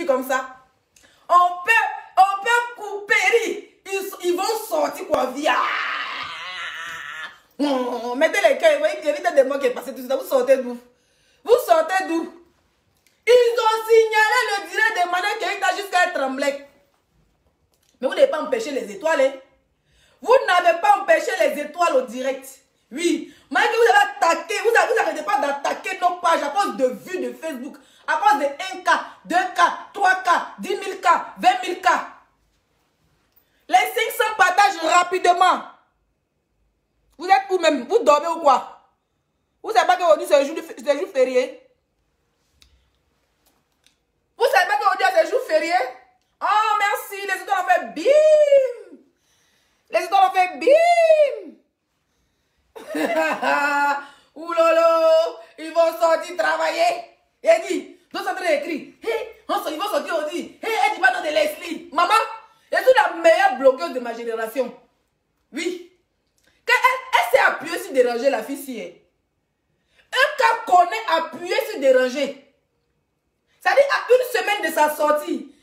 filles comme ça. On peut couper. Ils vont sortir quoi, via. Mettez les cœurs, vous voyez qu'il y a des mots qui est passé tout ça. Vous sortez d'où? Vous sortez d'où? Ils ont signalé le direct de Manuel Keïta jusqu'à être tremblé. Mais vous n'avez pas empêché les étoiles. Hein? Vous n'avez pas empêché les étoiles au direct. Oui. Malgré que vous avez attaqué, vous n'arrêtez pas d'attaquer nos pages à cause de vues de Facebook. À cause de 1K, 2K, 3K, 10 000K, 20 000K. Les 500 partages rapidement. Vous êtes où même? Vous dormez ou quoi? Vous ne savez pas qu'aujourd'hui c'est un jour férié? Vous savez pas qu'aujourd'hui c'est un jour férié? Oh merci, les étoiles ont fait bim! Les étoiles ont fait bim! Oulolo, ils vont sortir travailler. Il dit, nous sommes en train d'écrire. Hey, ils vont sortir aujourd'hui. Hey, elle dit pas non de Leslie. Maman, je suis la meilleure blogueuse de ma génération. Oui. Elle s'est appuyée sur déranger la fille si. Un cas connaît appuyé sur déranger. C'est-à-dire à une semaine de sa sortie.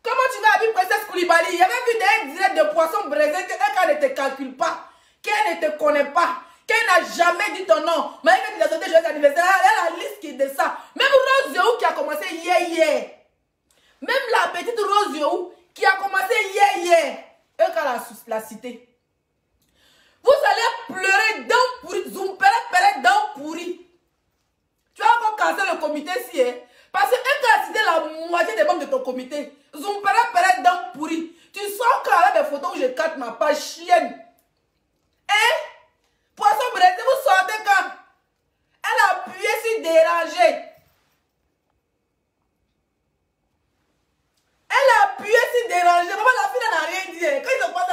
Comment tu vas avec Princesse Koulibaly? Il y avait vu des directs de poissons braisés qu'un cas ne te calcule pas, qu'elle ne te connaît pas, qu'elle n'a jamais dit ton nom. Mais quand tu as sauté joyeux anniversaire, elle a la liste qui est de ça. Même Rose Yehou qui a commencé hier. Même la petite Rose Yehou qui a commencé hier. Un cas la cité. Vous allez pleurer dans pourri, zompere dans pourri. Tu vas encore casser le comité si, hein? Parce que un cas cité la moitié des membres de ton comité. Zompere dans pourri. Tu sors quand avec des photos où je capte ma page chienne. Hein? Poisson braisé, vous sortez quand? Elle a appuyé sur déranger. Elle a appuyé sur déranger. Maman, la fille n'a rien dit. Quand ils ont pensé,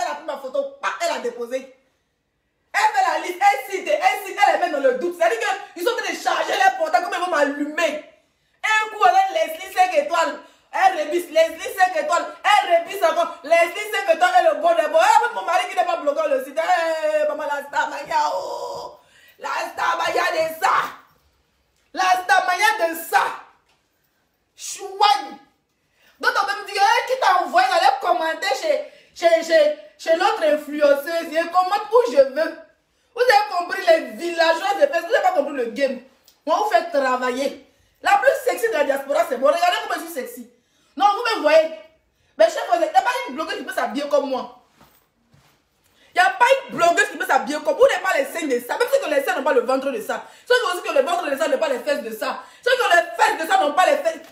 elle a pris ma photo, elle a déposé. Elle fait la liste, elle cite, elle est même dans le doute. C'est-à-dire qu'ils sont en train de charger les portables comme ils vont m'allumer. Un coup, elle est Leslie 5 étoiles. Elle rebisse, Leslie 5 étoiles. Elle rebisse encore. Leslie 5 étoiles, elle est le bon des bons. Elle mon mari qui n'est pas bloqué le site. Maman, la star mania, oh. La star mania de ça. La star mania de ça. Chouagne. Donc, on peut me dire, qui t'a envoyé dans les commentaires chez notre influenceuse. Je commente où je veux. Vous avez compris les villageois de Facebook. Vous n'avez pas compris le game. On vous fait travailler. La plus sexy de la diaspora, c'est moi. Regardez comment je suis sexy. Non, vous me voyez. Mais chef, il n'y a pas une blogueuse qui peut s'habiller comme moi. Il n'y a pas une blogueuse qui peut s'habiller comme vous. Vous n'avez pas les seins de ça. Même ceux qui ont les seins n'ont pas le ventre de ça. Ceux qui ont le ventre de ça n'ont pas les fesses de ça. Ceux qui ont les fesses de ça n'ont pas les fesses.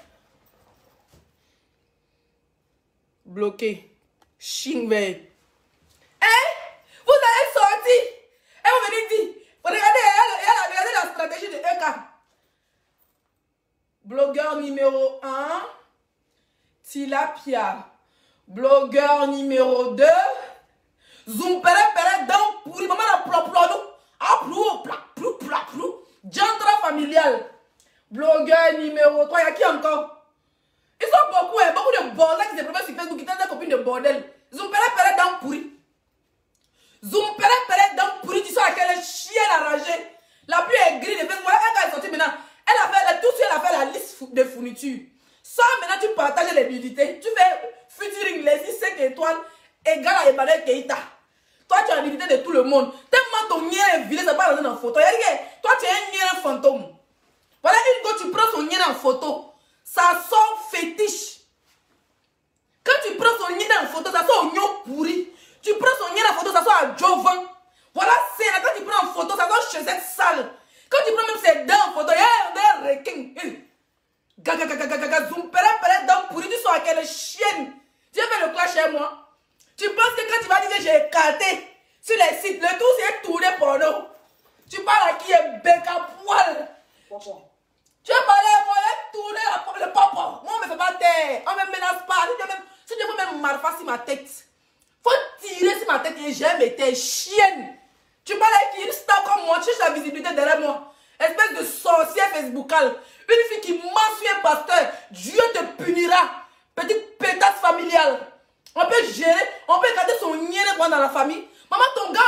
Bloqué. Chingwei. Hein? Vous allez sortir. Et vous venez dire. Regardez la stratégie de EK. Blogueur numéro 1. Tilapia. Blogueur numéro 2. Zompere dans pourri. Maman la plop-plop. Ah, plou. Diantra familial. Blogueur numéro 3. Il y a qui encore? Ils sont beaucoup, hein, beaucoup de bordel qui se promènent sur Facebook, qui sont des copines de bordel. Zompere dans pourri. Zompere dans pourri. Tu sais à quelle chienne arrangée. La plus aigrie de Facebook. Voilà, elle est sortie maintenant. Elle a fait la liste de fournitures. Ça, maintenant, tu partages les nudités. Tu fais featuring les 5 étoiles égal à Emmanuel Keïta. Toi, tu as la nudité de tout le monde. Tellement ton nien est vidé, ça va rentrer dans la photo. Toi, tu es un nien fantôme. Voilà, une fois tu prends son nien en photo, ça sort fétiche. Quand tu prends son nien en photo, ça sort au gnon pourri. Tu prends son nien en photo, ça sort à Jovan. Voilà, c'est là, quand tu prends en photo, ça sort chaussette sale. Quand tu prends même ses dents en photo, il y a un requin. Gaga, zoom, pere, dents pourri, tu sors à quelle chienne. Tu as fait le clash chez moi. Tu penses que quand tu vas dire que j'ai écarté sur les sites, le tout c'est tourné porno. Tu parles à qui est bec à poil. Tu as parlé à moi, tourné le papa. Moi, on ne me fait pas taire. On ne me menace pas. Si je veux même marfa sur ma tête, faut tirer sur ma tête et j'aime tes chiennes. Tu parles à qui? Une star comme moi, tu cherches la visibilité derrière moi. Espèce de sorcière facebookale. Une fille qui ment sur un pasteur. Dieu te punira. Petite pétasse familiale. On peut gérer, on peut garder son nien dans la famille. Maman, ton gars,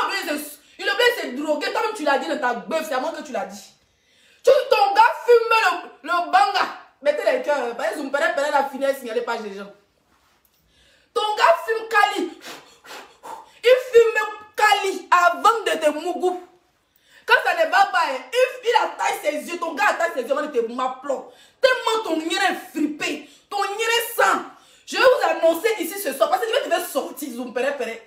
il oublie de se droguer. Toi-même, tu l'as dit dans ta bœuf. C'est à moi que tu l'as dit. Ton gars fume le banga. Mettez les cœurs. Par exemple, la finir à signaler page des gens. Ton gars fume Kali. Il fume Kali avant de te mougou. Quand ça ne va pas, il attache ses yeux. Ton gars attache ses yeux avant de te m'appeler. Tellement ton nid est frippé. Ton nid est sang. Je vais vous annoncer ici ce soir. Parce que tu vas sortir. Zoom, péré.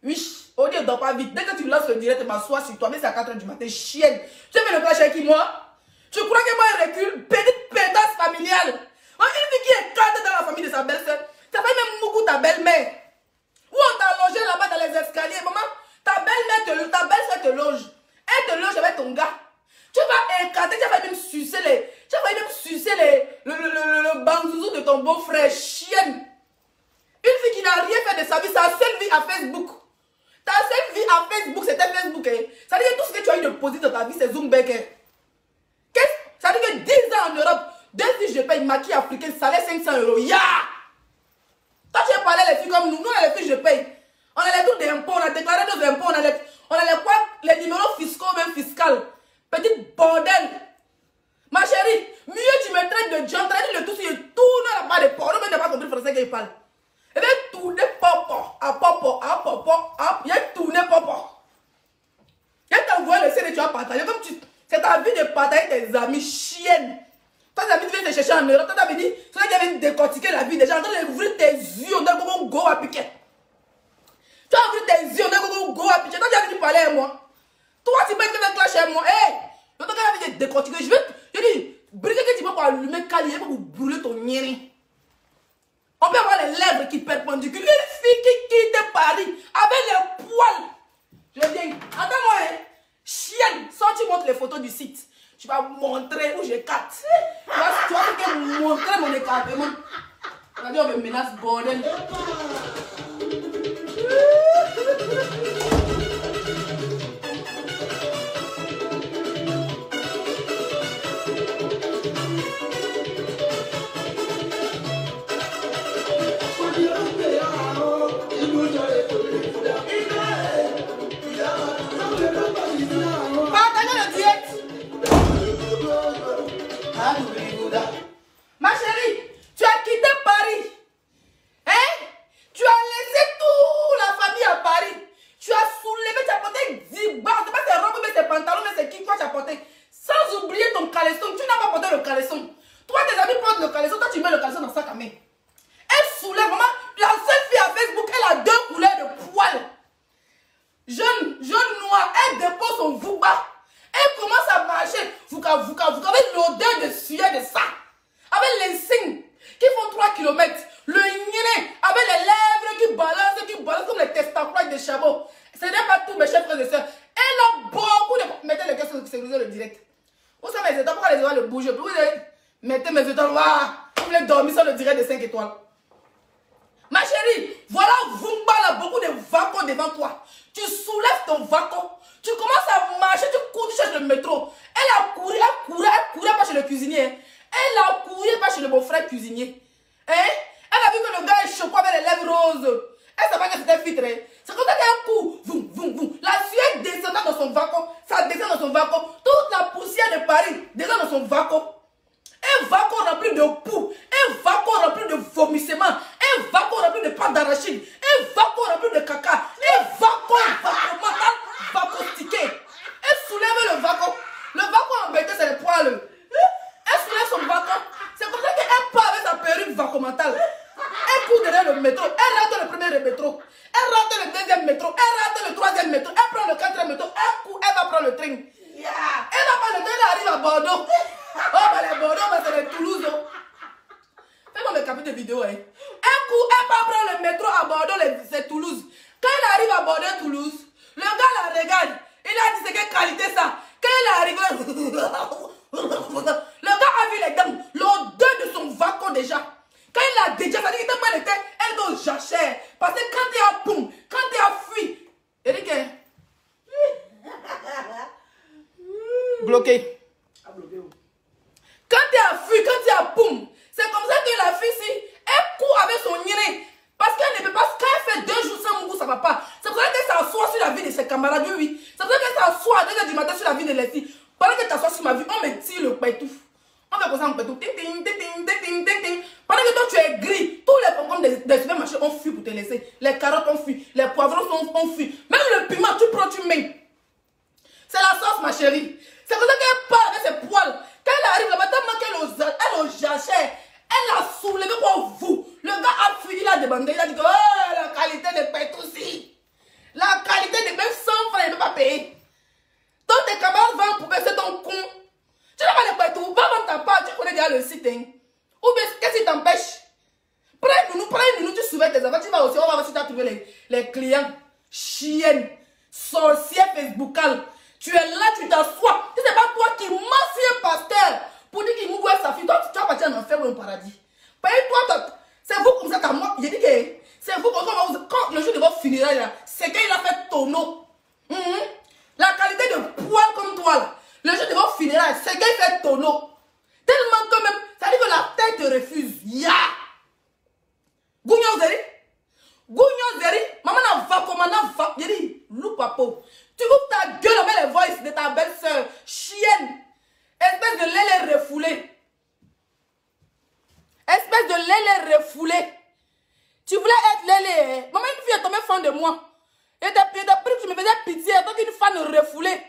Oui, on ne dort pas vite. Dès que tu lances le direct, tu m'assois sur toi. Mais c'est à 4 h du matin. Chienne. Tu veux le clash avec qui, moi? Tu crois que moi, je recule? Petite pétasse familiale. Une fille qui est cadre dans la famille de sa belle-sœur. Ça fait même beaucoup ta belle-mère. Où on t'a logé là-bas dans les escaliers. Maman, ta belle-sœur te loge. Elle te loge avec ton gars. Tu vas écarter, tu vas même sucer le banzouzou de ton beau-frère. Chienne. Une fille qui n'a rien fait de sa vie, sa seule vie à Facebook. Ta seule vie à Facebook, c'était Facebook. Hein. Ça veut dire que tout ce que tu as eu de positif dans ta vie, c'est Zoomback. Hein. Ça veut dire que 10 ans en Europe, 2 filles je paye maquille africaine, salaire 500 €. Ya! Toi, tu as parlé les filles comme nous. Nous, les filles, je paye. On a les trucs d'impôts, on a déclaré nos impôts, on a les numéros fiscaux, même fiscales. Petite bordel. Ma chérie, mieux tu me traites de John, traite le tout, si je tourne la part de porc. Non, mais tu n'as pas compris le français qu'il parle. Il va tourner popo, à popo, à popo, à. Il va tourner popo. Il va t'envoyer le CD, tu vas partager. Comme c'est ta vie de partager tes amis chiennes. Tes amis viennent te chercher en Europe. Tu as dit, c'est là qu'ils viennent décortiquer la vie des gens. Tu as ouvrir tes yeux, on a go à piquer. Tu as ouvert tes yeux, on a go à piquer. Toi, tu as venu parler à moi. Toi, tu peux être clash avec moi. Hé, je t'ai envie de décortiquer. Je dis, briquet que tu vas pour allumer Kali, pour brûler ton nieri. On peut avoir les lèvres qui perpendiculaires. Une fille qui quitte Paris avec les poils. Je viens. Attends-moi, hein. Chienne, sans tu montres les photos du site. Tu vas montrer où j'écarte. Tu vas montrer mon écartement. Regardez, on me menace, bordel. Ma chérie, tu as quitté Paris. Hein? Tu as laissé toute la famille à Paris. Tu as soulevé, tu as porté 10 barres. C'est pas tes robes, mais tes pantalons, mais c'est qui toi tu as porté. Sans oublier ton caleçon. Tu n'as pas porté le caleçon. Toi, tes amis portent le caleçon. Toi, tu mets le caleçon dans le sac à main. Elle soulève vraiment. La seule fille à Facebook, elle a 2 couleurs de poils. Jaune, noir. Elle dépose son vouba. Elle commence à marcher. Vouka, avec l'odeur de sueur de ça. Avec les signes qui font 3 km. Le nez avec les lèvres qui balancent comme les testacles de chameau. Ce n'est pas tout, mes chers frères et sœurs. Elle a beaucoup de. Mettez les questions sur sécuriser le direct. Vous savez mes étoiles, pourquoi les étoiles ne bougent plus? Vous mettez mes étoiles, vous voulez dormir sur le direct de 5 étoiles. Ma chérie, voilà Vumba là, beaucoup de vacos devant toi. Tu soulèves ton vaco. Tu commences à marcher, tu cours, tu cherches le métro. Elle a couru, elle courait pas chez le cuisinier. Elle a couru pas chez le beau-frère cuisinier. Hein? Elle a vu que le gars est choqué avec les lèvres roses. Elle savait que c'était filtré. C'est comme ça qu'elle court. Voum. La sueur descendant dans son vaco. Ça descend dans son vaco. Toute la poussière de Paris descend dans son vaco. Un vaco rempli de poux. Un vaco rempli de vomissement. Un vaco rempli de pâte d'arachide. Un vaco rempli de caca. Un vaco mental, vacostiqué. Elle soulève le vaco. Le vaco embêté, c'est le poil. Elle soulève son vaco. C'est comme ça qu'elle part avec sa perruque vacomentale. Elle court derrière le métro. Elle rentre le premier métro. Elle rentre le deuxième métro. Elle rentre le troisième métro. Elle prend le quatrième métro. Elle court. Elle va prendre le train. Elle va prendre le train. Elle arrive à Bordeaux. Oh, bah les Bordeaux, bah, c'est les Toulouse. Fais-moi mes capitaux de vidéo. Hein. Elle court. Elle va prendre le métro à Bordeaux. C'est Toulouse. Quand elle arrive à Bordeaux, Toulouse, le gars la regarde. Il a dit c'est quelle qualité ça. Quand elle arrive, le gars a vu les dames, l'odeur de son vaco déjà. Quand il a déjà, ça dit que tellement elle était aux jachères. Parce que quand il a boum, quand il a fui, Eric est bloqué. Quand il a fui, quand il a boum, c'est comme ça que la fille, si elle court avec son nez. Parce qu'elle ne peut pas, quand elle fait 2 jours sans mon goût, ça ne va pas. C'est pour ça qu'elle s'assoit sur la vie de ses camarades, oui. C'est pour ça qu'elle s'assoit à 2 h du matin sur la vie de les filles. Pendant que tu t'assois sur ma vie, on me tire le pétouf. On fait comme ça, on pétouf. Ting, ting, ting, ting, ting, ting, ting. Pendant que toi, tu es te laisser. Les carottes ont fui, les poivrons ont fui. Même le piment, tu prends, tu mets. C'est la sauce, ma chérie. C'est comme ça qu'elle parle avec ses poils. Quand elle arrive là-bas, elle au jachère. Elle a soulevé pour vous. Le gars a fui, il a demandé. Il a dit que oh, la qualité de pain aussi. La qualité de même 100 francs, il ne peut pas payer. Donc tes camarades vendent pour baisser ton con. Tu n'as pas les pains tout. Va vendre ta part. Tu connais déjà le site. Hein? Ou bien qu'est-ce qui t'empêche? Prends nous, tu souvets tes enfants. Tu vas aussi, on va voir si tu as trouvé les clients. Chienne, sorcière Facebookale. Tu es là, tu t'assois. Ce n'est pas toi qui mafie un pasteur pour dire qu'il mouille sa fille. Toi, tu vas partir en enfer ou en paradis. Toi, c'est vous comme ça qu'à moi. J'ai dit que c'est vous comme ça. Quand le jour de votre funérailles, c'est qu'il a fait tonneau. La qualité de poil comme toi, là, le jour de votre funérailles, c'est qu'il fait tonneau. Tellement que même, ça dit que la tête te refuse. Ya! Gougnon Zeri, maman n'a va comme on va. J'ai dit, loup papo. Tu ouvres ta gueule avec les voix de ta belle-sœur. Chienne. Espèce de lélé refoulé. Espèce de lélé refoulé. Tu voulais être lélé. Maman, une fille est tombée fan de moi. Et t'as pris que tu me faisais pitié. Tant qu'une fan refoulée.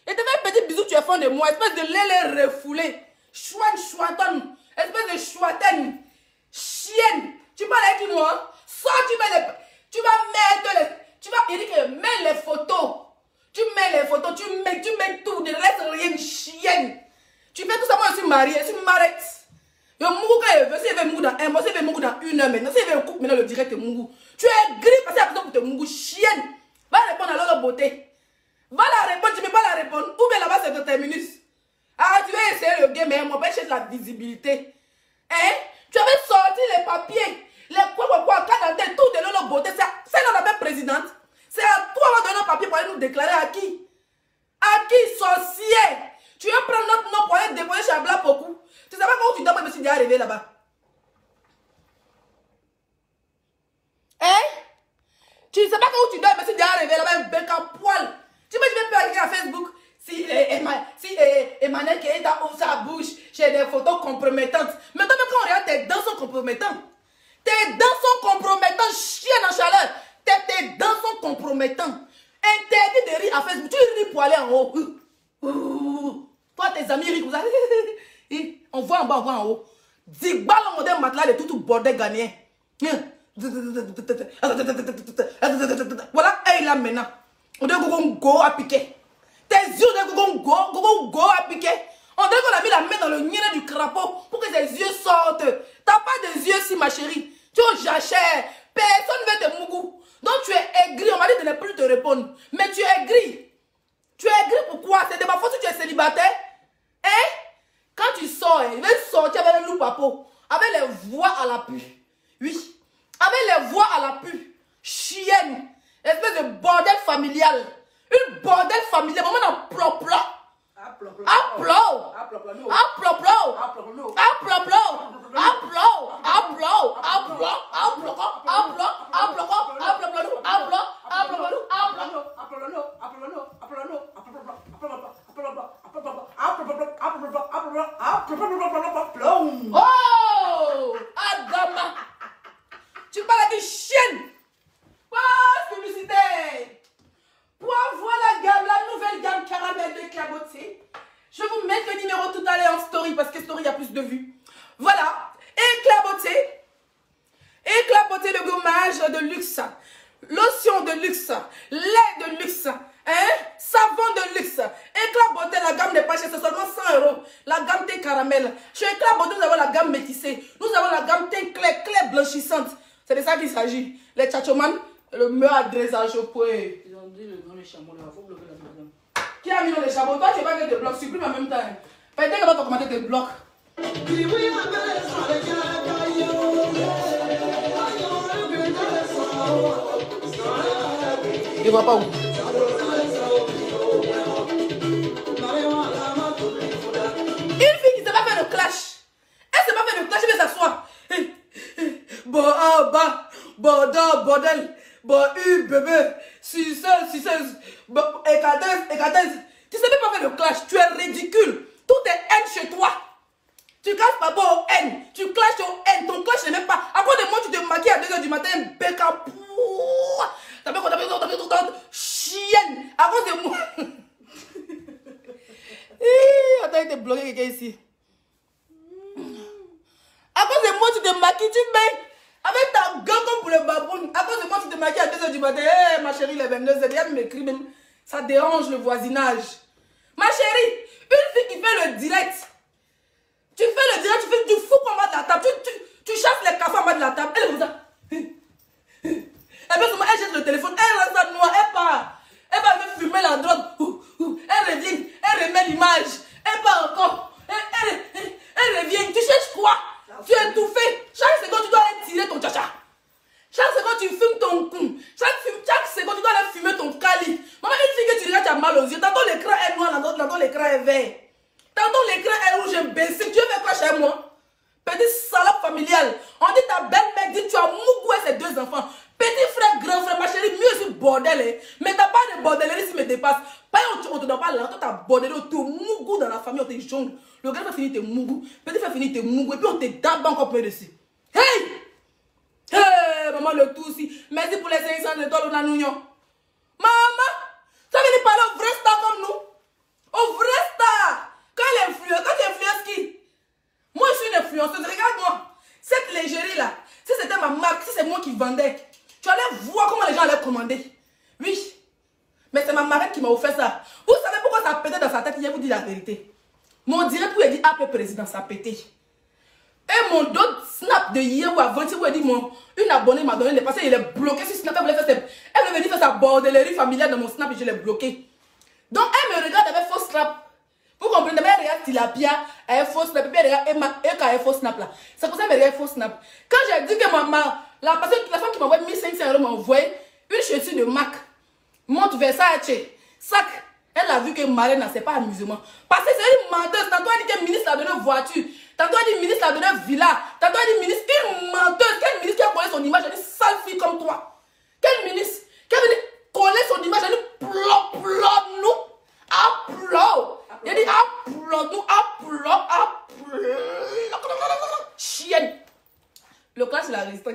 Et t'as fait un petit bisou, tu es fan de moi. Espèce de lélé refoulé. Chouaton. Espèce de chouataine. Chienne. Tu parles avec moi. Soit tu vas mettre les. Il dit que mets les photos. Tu mets les photos, tu mets tout, ne laisse rien, chienne. Tu fais tout ça, moi je suis mariée, je suis mariée. Je suis dans un mois, je vais mourir dans 1 heure maintenant. Si je vais couper maintenant le direct de Mungu. Tu es gris parce que c'est pour te Mungu, chienne. Va répondre à l'autre beauté. Va la répondre, tu ne peux pas la répondre. Ou bien là-bas c'est de terminus. Ah, tu vas essayer le game, mais on va chercher de la visibilité. Hein? Tu avais sorti les papiers, les quoi, cadenter, tout de l'autre beauté. C'est là la présidente. C'est à toi de donner un papier pour aller nous déclarer à qui? À qui, sorcier? Tu veux prendre notre nom pour aller déposer chez Abla Pokou. Tu sais pas comment tu dois, moi je me suis déjà arrivé là-bas. Hein? Tu sais pas comment tu dois, je me suis déjà arrivé là-bas, un bec à poil. Tu veux pas aller à Facebook? Si Emmanuel qui ouvre sa bouche, j'ai des photos compromettantes. Maintenant, quand on regarde, tes dents sont compromettantes. Tes dents sont compromettantes, chienne en chaleur. Tes dents sont compromettantes. Interdit de rire à Facebook. Tu ris pour aller en haut. Toi, tes amis rient comme ça. On voit en bas, on voit en haut. Digba le modèle matelas de tout bordel ghanéen. Voilà, et là maintenant. On dirait qu'on go à piquer. Tes yeux, on dirait qu'on go à piquer. On dirait qu'on a mis la main dans le nez du crapaud pour que ses yeux sortent. T'as pas de yeux si, ma chérie. Tu es au jachère. Personne ne veut te mougou. Donc tu es aigri, on m'a dit de ne plus te répondre. Mais tu es aigri. Tu es aigri pourquoi? C'est de ma faute si tu es célibataire. Hein? Quand tu sors, il va sortir avec le loup papo. Avec les voix à l'appui. Oui. Avec les voix à l'appui. Chienne. Espèce de bordel familial. Une bordel familial. Maman en plop-plop. Oh, Adama. Tu parles à des chiennes. Oh, publicité. Pour avoir la nouvelle gamme caramel de Éclaboté, je vais vous mettre le numéro tout à l'heure en story parce que story a plus de vues. Voilà, Éclaboté de gommage de luxe, lotion de luxe, lait de luxe, savon de luxe. Éclaboté, la gamme n'est pas chère, c'est seulement 100 €. La gamme thé caramel. Chez Éclaboté, nous avons la gamme métissée. Nous avons la gamme thé clair blanchissante. C'est de ça qu'il s'agit. Les tchatchoman, le meilleur adressage au point. Ils ont dit le nom des chameaux là, il faut bloquer la maison. Qui a mis dans les chameaux? Toi, tu n'es pas que des blocs, supprime en même temps. Peut-être que tu vas commenter tes blocs. Il va pas où? Une fille qui ne s'est pas fait le clash. Elle ne s'est pas fait le clash, elle va s'asseoir. Bordel. Bébé. Suceuse. Écateuse. Tu ne sais même pas faire le clash. Tu es ridicule. Tout est haine chez toi. Tu clashes pas au haine. Tu clashes au haine. Ton clash n'est même pas. À quoi de moi tu te maquilles à 2 h du matin, me capou. Chienne. À cause de moi. Attends, il te bloqué quelqu'un ici. À cause de moi, tu te maquilles, tu mets avec ta gueule comme pour le baboune. À cause de moi, tu te maquilles à 2h du matin. Hey, ma chérie, les 22h, elle m'écrit même. Ça dérange le voisinage. Ma chérie, une fille qui fait le direct. Tu fais le direct, tu fous en bas de la table. Tu chasses les cafés en bas de la table. Elle est comme ça. Elle jette le téléphone. Elle reste à noire. Elle part. Elle va même fumer la drogue. Elle revient. Elle remet l'image. Elle part encore. Elle revient. Tu cherches quoi? Tu es étouffé. Chaque seconde, tu dois aller tirer ton tcha-tcha. Chaque seconde, tu fumes ton cou. Chaque seconde, tu dois aller fumer ton cali. Maman, une fille que tu regardes, tu as mal aux yeux. Tantôt l'écran est noir, tantôt l'écran est vert. Tantôt l'écran est rouge, imbécile. Tu veux faire quoi chez moi? Petite salope familiale. On dit ta belle-mère dit tu as mougou et ses 2 enfants. Petit frère, grand frère, ma chérie, mieux aussi bordel. Hein. Mais t'as pas de bordellerie si me dépasse. Pas on te donne pas l'argent, t'as bordel, on te mougou dans la famille, on te jongle. Le grand frère finit te mougou. Petit frère finit te mougou. Et puis on te tape encore plus dessus. Hey! Hey, maman, le tout aussi. Merci pour les 500 étoiles, on a nous. Maman, ça vient de parler au vrai star comme nous. Au vrai star. Quand tu influences qui? Moi, je suis une influenceuse. Regarde-moi. Cette légérie-là, si c'était ma marque, si c'est moi qui vendais, tu allais voir comment les gens allaient commander. Oui. Mais c'est ma marraine qui m'a offert ça. Vous savez pourquoi ça a pété dans sa tête? Je vais vous dire la vérité. Mon direct où il dit AP président, ça a pété. Et mon d'autres snap de hier ou avant, où elle dit une abonnée m'a donné les passes, il est bloqué sur Snap. Elle voulait venir faire sa bordellerie familiale dans mon snap et je l'ai bloqué. Donc elle me regarde avec faux snap. Vous comprenez, mais elle regarde Tilapia, elle est faux snap, et puis elle regarde Emma, elle est faux snap là. C'est pour ça qu'elle regarde faux snap. Quand j'ai dit que la femme qui m'a envoyé 1500 € m'a envoyé une chaussure de Mac, monte Versace, sac. Elle a vu que Marlène, c'est pas amusement. Parce que c'est une menteuse. Tantôt elle dit que le ministre a donné une voiture. Tantôt elle dit que le ministre a donné une villa. Tantôt elle dit ministre, une menteuse. Quel ministre qui a collé son image à une sale fille comme toi? Quel ministre qui a venu coller son image à une plop-nous? Applaud. Il a dit applaud-nous, applaud. Chienne. Le classe, c'est la résistance.